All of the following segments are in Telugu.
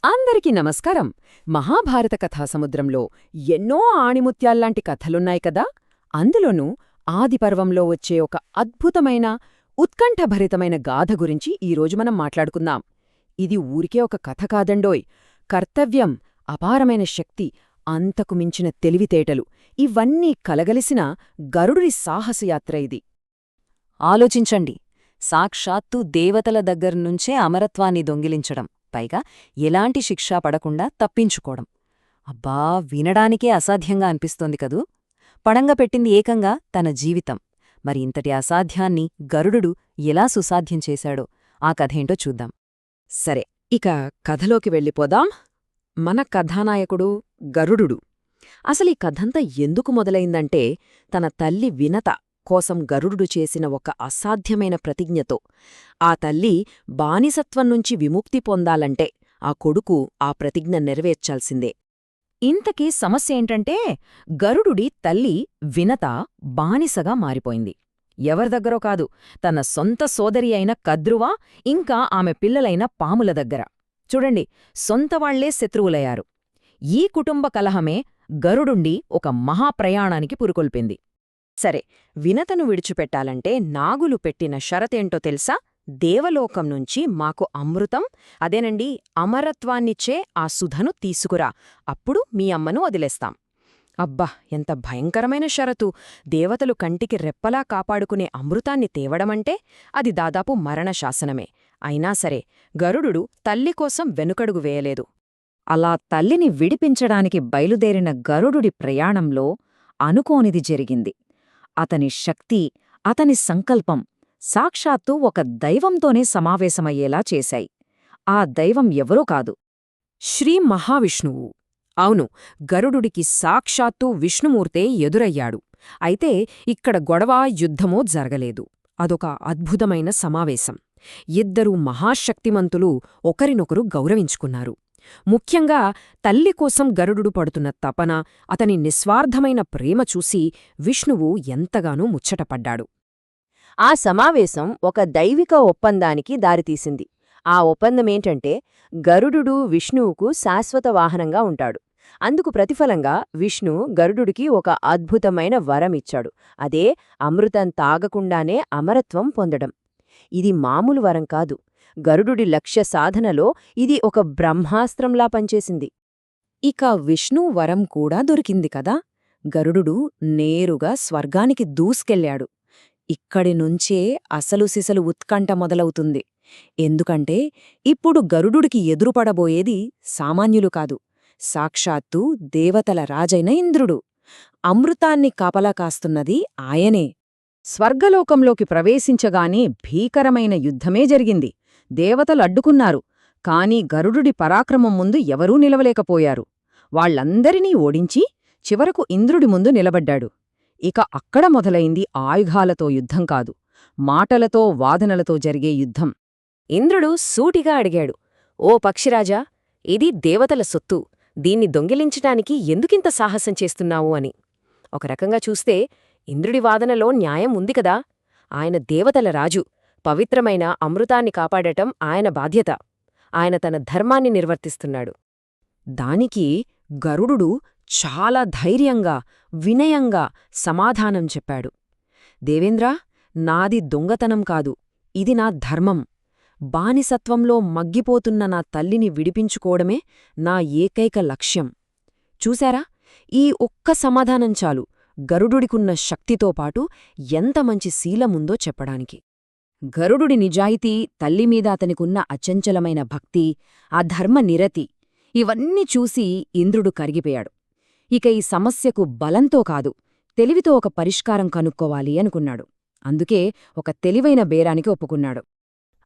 అందరికీ నమస్కారం. మహాభారత కథాసముద్రంలో ఎన్నో ఆణిముత్యాల్లాంటి కథలున్నాయి కదా. అందులోనూ ఆదిపర్వంలో వచ్చే ఒక అద్భుతమైన ఉత్కంఠభరితమైన గాథ గురించి ఈరోజు మనం మాట్లాడుకుందాం. ఇది ఊరికే ఒక కథ కాదండోయ్. కర్తవ్యం, అపారమైన శక్తి, అంతకు మించిన తెలివితేటలు ఇవన్నీ కలగలిసిన గరుడుడి సాహసయాత్ర ఇది. ఆలోచించండి, సాక్షాత్తు దేవతల దగ్గర్నుంచే అమరత్వాన్ని దొంగిలించడం, పైగా ఎలాంటి శిక్షా పడకుండా తప్పించుకోవడం. అబ్బా, వినడానికే అసాధ్యంగా అనిపిస్తోంది కదూ. పడంగా పెట్టింది ఏకంగా తన జీవితం. మరి ఇంతటి అసాధ్యాన్ని గరుడు ఎలా సుసాధ్యం చేశాడో ఆ కథేంటో చూద్దాం. సరే, ఇక కథలోకి వెళ్ళిపోదాం. మన కథానాయకుడు గరుడు. అసలీ కథంతా ఎందుకు మొదలైందంటే, తన తల్లి వినత కోసం గరుడు చేసిన ఒక అసాధ్యమైన ప్రతిజ్ఞతో. ఆ తల్లి బానిసత్వం నుంచి విముక్తి పొందాలంటే ఆ కొడుకు ఆ ప్రతిజ్ఞ నెరవేర్చాల్సిందే. ఇంతకీ సమస్య ఏంటంటే, గరుడుడి తల్లి వినత బానిసగా మారిపోయింది. ఎవరిదగ్గరో కాదు, తన సొంత సోదరి అయిన కద్రువ, ఇంకా ఆమె పిల్లలైన పాముల దగ్గర. చూడండి, సొంతవాళ్లే శత్రువులయ్యారు. ఈ కుటుంబ కలహమే గరుడుండి ఒక మహాప్రయాణానికి పురుకొల్పింది. సరే, వినతను విడిచిపెట్టాలంటే నాగులు పెట్టిన షరతేంటో తెలుసా? దేవలోకం నుంచి మాకు అమృతం, అదేనండి అమరత్వాన్నిచ్చే ఆ సుధను తీసుకురా, అప్పుడు మీ అమ్మను వదిలేస్తాం. అబ్బా, ఎంత భయంకరమైన షరతు! దేవతలు కంటికి రెప్పలా కాపాడుకునే అమృతాన్ని తేవడమంటే అది దాదాపు మరణశాసనమే. అయినా సరే, గరుడు తల్లి కోసం వెనుకడుగు వేయలేదు. అలా తల్లిని విడిపించడానికి బయలుదేరిన గరుడుడి ప్రయాణంలో అనుకోనిది జరిగింది. అతని శక్తి, అతని సంకల్పం సాక్షాత్తు ఒక దైవంతోనే సమావేశమయ్యేలా చేశాయి. ఆ దైవం ఎవరో కాదు, శ్రీ మహావిష్ణువు. అవును, గరుడుడికి సాక్షాత్తు విష్ణుమూర్తే ఎదురయ్యాడు. అయితే ఇక్కడ గొడవ, యుద్ధమో జరగలేదు. అదొక అద్భుతమైన సమావేశం. ఇద్దరూ మహాశక్తిమంతులు ఒకరినొకరు గౌరవించుకున్నారు. ముఖ్యంగా తల్లి కోసం గరుడు పడుతున్న తపన, అతని నిస్వార్థమైన ప్రేమ చూసి విష్ణువు ఎంతగానో ముచ్చటపడ్డాడు. ఆ సమావేశం ఒక దైవిక ఒప్పందానికి దారితీసింది. ఆ ఒప్పందమేంటంటే, గరుడు విష్ణువుకు శాశ్వత వాహనంగా ఉంటాడు. అందుకు ప్రతిఫలంగా విష్ణు గరుడుకి ఒక అద్భుతమైన వరమిచ్చాడు. అదే అమృతం తాగకుండానే అమరత్వం పొందడం. ఇది మామూలు వరం కాదు. గరుడుడి లక్ష్య సాధనలో ఇది ఒక బ్రహ్మాస్త్రంలా పనిచేసింది. ఇక విష్ణు వరం కూడా దొరికింది కదా. గరుడు నేరుగా స్వర్గానికి దూసుకెళ్లాడు. ఇక్కడి నుంచే అసలు సిసలు ఉత్కంఠ మొదలవుతుంది. ఎందుకంటే ఇప్పుడు గరుడుకి ఎదురుపడబోయేది సామాన్యులు కాదు, సాక్షాత్తు దేవతల రాజైన ఇంద్రుడు. అమృతాన్ని కాపలా కాస్తున్నది ఆయనే. స్వర్గలోకంలోకి ప్రవేశించగానే భీకరమైన యుద్ధమే జరిగింది. దేవతలు అడ్డుకున్నారు, కాని గరుడుడి పరాక్రమం ముందు ఎవరూ నిలవలేకపోయారు. వాళ్లందరినీ ఓడించి చివరకు ఇంద్రుడి ముందు నిలబడ్డాడు. ఇక అక్కడ మొదలైంది ఆయుధాలతో యుద్ధం కాదు, మాటలతో, వాదనలతో జరిగే యుద్ధం. ఇంద్రుడు సూటిగా అడిగాడు, ఓ పక్షిరాజా, ఇది దేవతల సొత్తు, దీన్ని దొంగిలించటానికి ఎందుకింత సాహసం చేస్తున్నావు అని. ఒక రకంగా చూస్తే ఇంద్రుడి వాదనలో న్యాయం ఉంది కదా. ఆయన దేవతల రాజు, పవిత్రమైన అమృతాన్ని కాపాడటం ఆయన బాధ్యత. ఆయన తన ధర్మాన్ని నిర్వర్తిస్తున్నాడు. దానికి గరుడు చాలా ధైర్యంగా, వినయంగా సమాధానం చెప్పాడు. దేవేంద్రా, నాది దొంగతనం కాదు, ఇది నా ధర్మం. బానిసత్వంలో మగ్గిపోతున్న నా తల్లిని విడిపించుకోవడమే నా ఏకైక లక్ష్యం. చూశారా, ఈ ఒక్క సమాధానం చాలు గరుడుడికున్న శక్తితో పాటు ఎంత మంచి శీలముందో చెప్పడానికి. గరుడుడి నిజాయితీ, తల్లిమీద అతనికున్న అచంచలమైన భక్తి, ఆ ధర్మ నిరతి, ఇవన్నీ చూసి ఇంద్రుడు కరిగిపోయాడు. ఇక ఈ సమస్యకు బలంతో కాదు, తెలివితో ఒక పరిష్కారం కనుక్కోవాలి అనుకున్నాడు. అందుకే ఒక తెలివైన బేరానికి ఒప్పుకున్నాడు.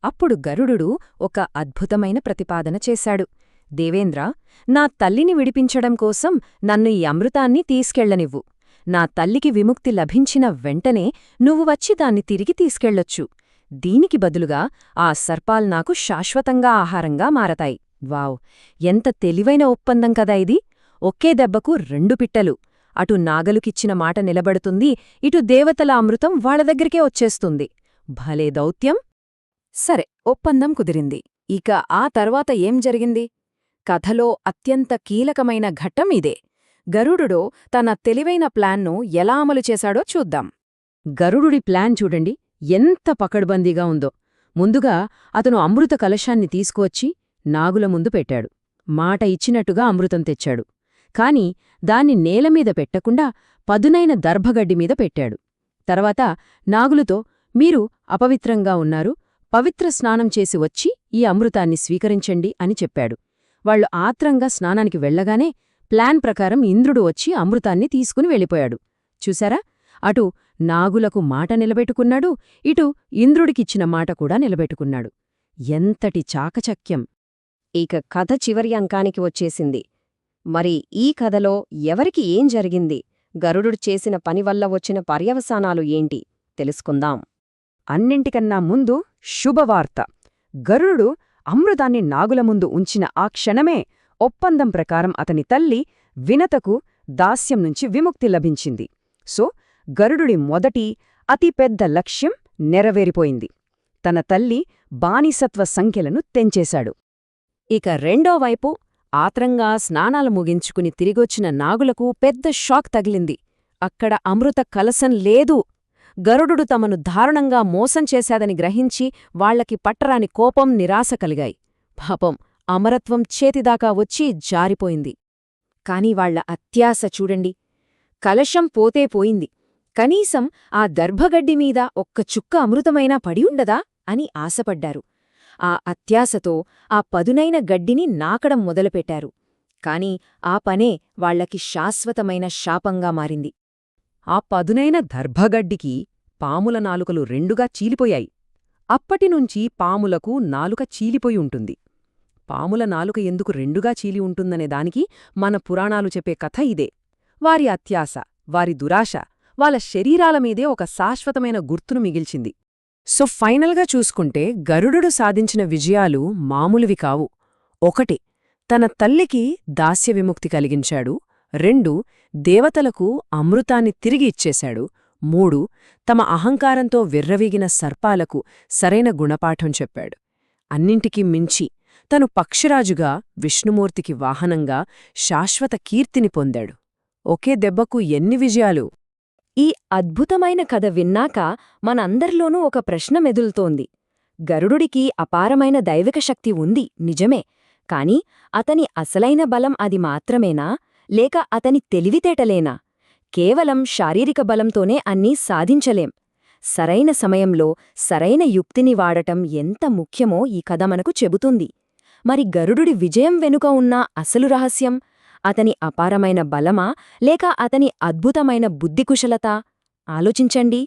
అప్పుడు గరుడు ఒక అద్భుతమైన ప్రతిపాదన చేశాడు. దేవేంద్ర, నా తల్లిని విడిపించడం కోసం నన్ను ఈ అమృతాన్ని తీసుకెళ్లనివ్వు. నా తల్లికి విముక్తి లభించిన వెంటనే నువ్వు వచ్చి దాన్ని తిరిగి తీసుకెళ్లొచ్చు. దీనికి బదులుగా ఆ సర్పాల్ నాకు శాశ్వతంగా ఆహారంగా మారతాయి. వావ్, ఎంత తెలివైన ఒప్పందం కదా ఇది! ఒకే దెబ్బకు రెండు పిట్టలు. అటు నాగలుకిచ్చిన మాట నిలబడుతుంది, ఇటు దేవతల అమృతం వాళ్ల దగ్గరికే వచ్చేస్తుంది. భలే దౌత్యం! సరే, ఒప్పందం కుదిరింది. ఇక ఆ తర్వాత ఏం జరిగింది? కథలో అత్యంత కీలకమైన ఘట్టం ఇదే. గరుడుడు తన తెలివైన ప్లాన్ను ఎలా అమలు చేశాడో చూద్దాం. గరుడుడి ప్లాన్ చూడండి ఎంత పకడ్బందీగా ఉందో. ముందుగా అతను అమృత కలశాన్ని తీసుకువచ్చి నాగుల ముందు పెట్టాడు. మాట ఇచ్చినట్టుగా అమృతం తెచ్చాడు. కాని దాన్ని నేలమీద పెట్టకుండా పదునైన దర్భగడ్డిమీద పెట్టాడు. తర్వాత నాగులతో, మీరు అపవిత్రంగా ఉన్నారు, పవిత్ర స్నానం చేసి వచ్చి ఈ అమృతాన్ని స్వీకరించండి అని చెప్పాడు. వాళ్లు ఆత్రంగా స్నానానికి వెళ్లగానే ప్లాన్ ప్రకారం ఇంద్రుడు వచ్చి అమృతాన్ని తీసుకుని వెళ్ళిపోయాడు. చూశారా? అటు నాగులకు మాట నిలబెట్టుకున్నాడు, ఇటు ఇంద్రుడికిచ్చిన మాట కూడా నిలబెట్టుకున్నాడు. ఎంతటి చాకచక్యం! ఇక కథ చివరి అంకానికి వచ్చేసింది. మరి ఈ కథలో ఎవరికి ఏం జరిగింది? గరుడు చేసిన పనివల్ల వచ్చిన పర్యవసానాలు ఏంటి? తెలుసుకుందాం. అన్నింటికన్నా ముందు శుభవార్త. గరుడు అమృతాన్ని నాగుల ముందు ఉంచిన ఆ క్షణమే ఒప్పందం ప్రకారం అతని తల్లి వినతకు దాస్యం నుంచి విముక్తి లభించింది. సో గరుడుడి మొదటి అతిపెద్ద లక్ష్యం నెరవేరిపోయింది. తన తల్లి బానిసత్వ సంఖ్యలను తెంచేశాడు. ఇక రెండో వైపు ఆత్రంగా స్నానాలు ముగించుకుని తిరిగొచ్చిన నాగులకు పెద్ద షాక్ తగిలింది. అక్కడ అమృత కలసం లేదు. గరుడు తమను దారుణంగా మోసం చేశాదని గ్రహించి వాళ్లకి పట్టరాని కోపం, నిరాశ కలిగాయి. పాపం అమరత్వం చేతిదాకా వచ్చి జారిపోయింది. కాని వాళ్ల అత్యాశ చూడండి. కలశం పోతే పోయింది, కనీసం ఆ దర్భగడ్డిమీద ఒక్క చుక్క అమృతమైనా పడియుండదా అని ఆశపడ్డారు. ఆ అత్యాశతో ఆ పదునైన గడ్డిని నాకడం మొదలుపెట్టారు. కాని ఆ పనే వాళ్లకి శాశ్వతమైన శాపంగా మారింది. ఆ పదునైన దర్భగడ్డికి పాముల నాలుకలు రెండుగా చీలిపోయాయి. అప్పటినుంచి పాములకు నాలుక చీలిపోయి ఉంటుంది. పాముల నాలుక ఎందుకు రెండుగా చీలి ఉంటుందనే దానికి మన పురాణాలు చెప్పే కథ ఇదే. వారి అత్యాశ, వారి దురాశ వాళ్ళ శరీరాలమీదే ఒక శాశ్వతమైన గుర్తును మిగిల్చింది. సో ఫైనల్గా చూసుకుంటే గరుడు సాధించిన విజయాలు మామూలువి కావు. 1. తన తల్లికి దాస్య విముక్తి కలిగించాడు. 2. దేవతలకు అమృతాన్ని తిరిగి ఇచ్చేశాడు. 3. తమ అహంకారంతో విర్రవీగిన సర్పాలకు సరైన గుణపాఠం చెప్పాడు. అన్నింటికీ మించి తను పక్షిరాజుగా, విష్ణుమూర్తికి వాహనంగా శాశ్వత కీర్తిని పొందాడు. ఒకే దెబ్బకు ఎన్ని విజయాలు! ఈ అద్భుతమైన కథ విన్నాక మనందరిలోనూ ఒక ప్రశ్న మెదులుతోంది. గరుడుడికి అపారమైన దైవిక శక్తి ఉంది, నిజమే. కాని అతని అసలైన బలం అది మాత్రమేనా, లేక అతని తెలివితేటలేనా? కేవలం శారీరక బలంతోనే అన్నీ సాధించలేం. సరైన సమయంలో సరైన యుక్తిని వాడటం ఎంత ముఖ్యమో ఈ కథ మనకు చెబుతుంది. మరి గరుడుడి విజయం వెనుక ఉన్న అసలు రహస్యం అతని అపారమైన బలమా, లేక అతని అద్భుతమైన బుద్ధికుశలతా? ఆలోచించండి.